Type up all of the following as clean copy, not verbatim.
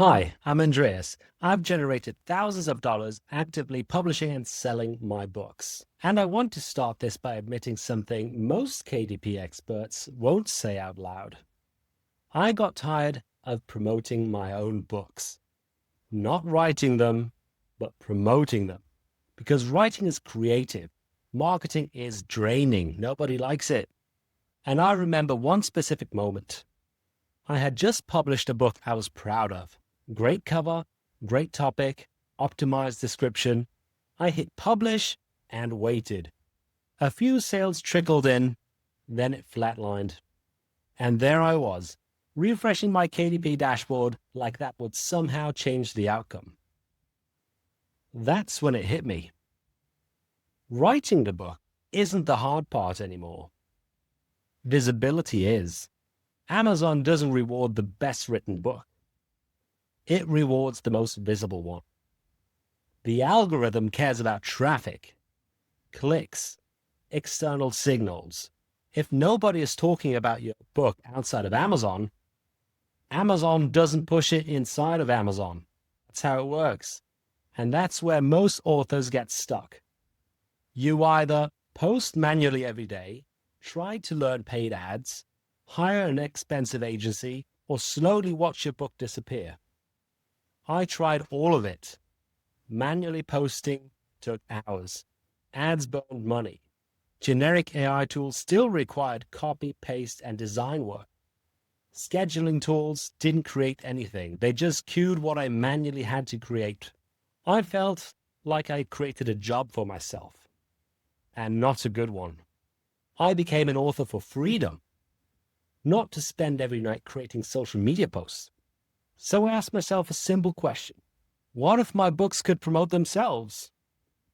Hi, I'm Andreas. I've generated thousands of dollars actively publishing and selling my books. And I want to start this by admitting something most KDP experts won't say out loud. I got tired of promoting my own books. Not writing them, but promoting them. Because writing is creative. Marketing is draining. Nobody likes it. And I remember one specific moment. I had just published a book I was proud of. Great cover, great topic, optimized description. I hit publish and waited. A few sales trickled in, then it flatlined. And there I was, refreshing my KDP dashboard like that would somehow change the outcome. That's when it hit me. Writing the book isn't the hard part anymore. Visibility is. Amazon doesn't reward the best written book. It rewards the most visible one. The algorithm cares about traffic, clicks, external signals. If nobody is talking about your book outside of Amazon, Amazon doesn't push it inside of Amazon. That's how it works. And that's where most authors get stuck. You either post manually every day, try to learn paid ads, hire an expensive agency, or slowly watch your book disappear. I tried all of it. Manually posting took hours. Ads burned money. Generic AI tools still required copy, paste, and design work. Scheduling tools didn't create anything. They just queued what I manually had to create. I felt like I created a job for myself, and not a good one. I became an author for freedom, not to spend every night creating social media posts. So I asked myself a simple question. What if my books could promote themselves?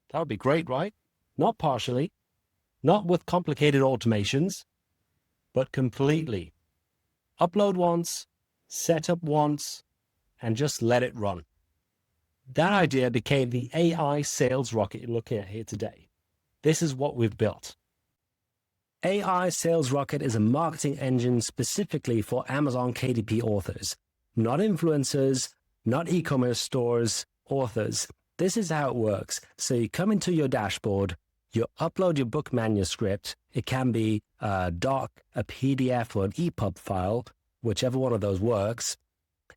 That would be great, right? Not partially, not with complicated automations, but completely. Upload once, set up once, and just let it run. That idea became the AI sales rocket you're looking at here today. This is what we've built. AI Sales Rocket is a marketing engine specifically for Amazon KDP authors, not influencers, not e-commerce stores, authors. This is how it works. So you come into your dashboard, you upload your book manuscript. It can be a doc, a PDF, or an EPUB file, whichever one of those works.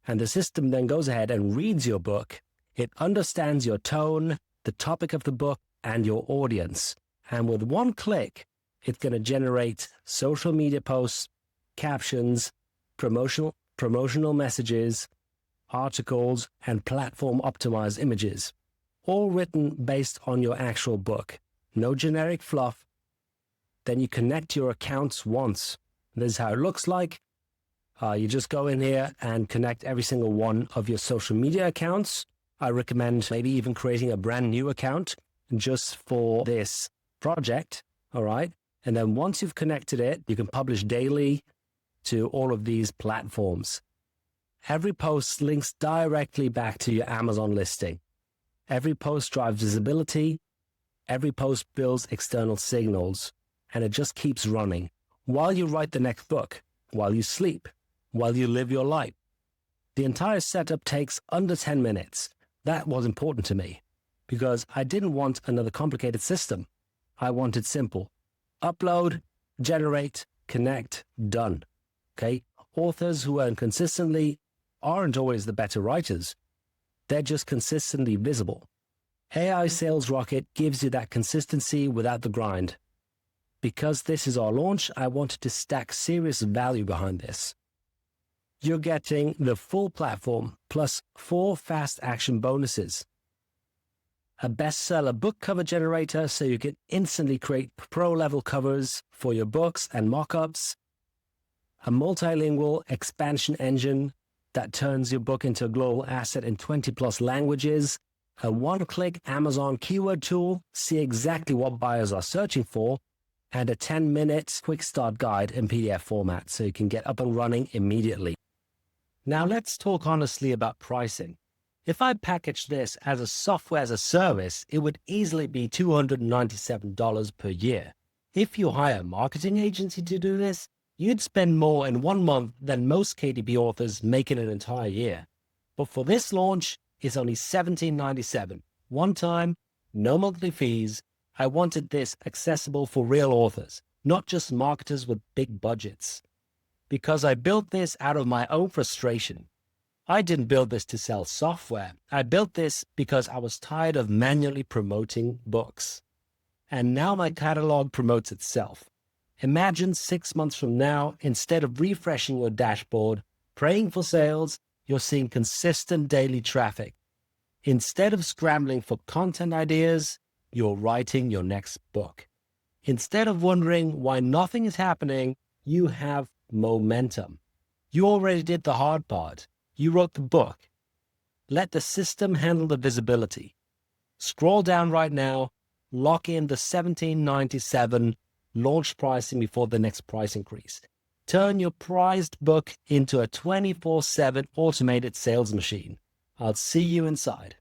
And the system then goes ahead and reads your book. It understands your tone, the topic of the book, and your audience. And with one click, it's going to generate social media posts, captions, promotional messages, articles, and platform-optimized images, all written based on your actual book. No generic fluff. Then you connect your accounts once. This is how it looks like. You just go in here and connect every single one of your social media accounts. I recommend maybe even creating a brand new account just for this project, all right? And then once you've connected it, you can publish daily to all of these platforms. Every post links directly back to your Amazon listing. Every post drives visibility. Every post builds external signals. And it just keeps running while you write the next book, while you sleep, while you live your life. The entire setup takes under 10 minutes. That was important to me because I didn't want another complicated system. I wanted simple. Upload, generate, connect, done. Okay? Authors who earn consistently aren't always the better writers. They're just consistently visible. AI Sales Rocket gives you that consistency without the grind. Because this is our launch, I wanted to stack serious value behind this. You're getting the full platform plus 4 fast action bonuses. A bestseller book cover generator so you can instantly create pro-level covers for your books and mock-ups. A multilingual expansion engine that turns your book into a global asset in 20+ languages. A one-click Amazon keyword tool, see exactly what buyers are searching for, and a 10-minute quick start guide in PDF format so you can get up and running immediately. Now let's talk honestly about pricing. If I package this as a software as a service, it would easily be $297 per year. If you hire a marketing agency to do this, you'd spend more in 1 month than most KDP authors make in an entire year. But for this launch, it's only $17.97. One time, no monthly fees. I wanted this accessible for real authors, not just marketers with big budgets. Because I built this out of my own frustration. I didn't build this to sell software. I built this because I was tired of manually promoting books. And now my catalog promotes itself. Imagine 6 months from now, instead of refreshing your dashboard, praying for sales, you're seeing consistent daily traffic. Instead of scrambling for content ideas, you're writing your next book. Instead of wondering why nothing is happening, you have momentum. You already did the hard part. You wrote the book. Let the system handle the visibility. Scroll down right now, lock in the $17.97 launch pricing before the next price increase. Turn your prized book into a 24/7 automated sales machine. I'll see you inside.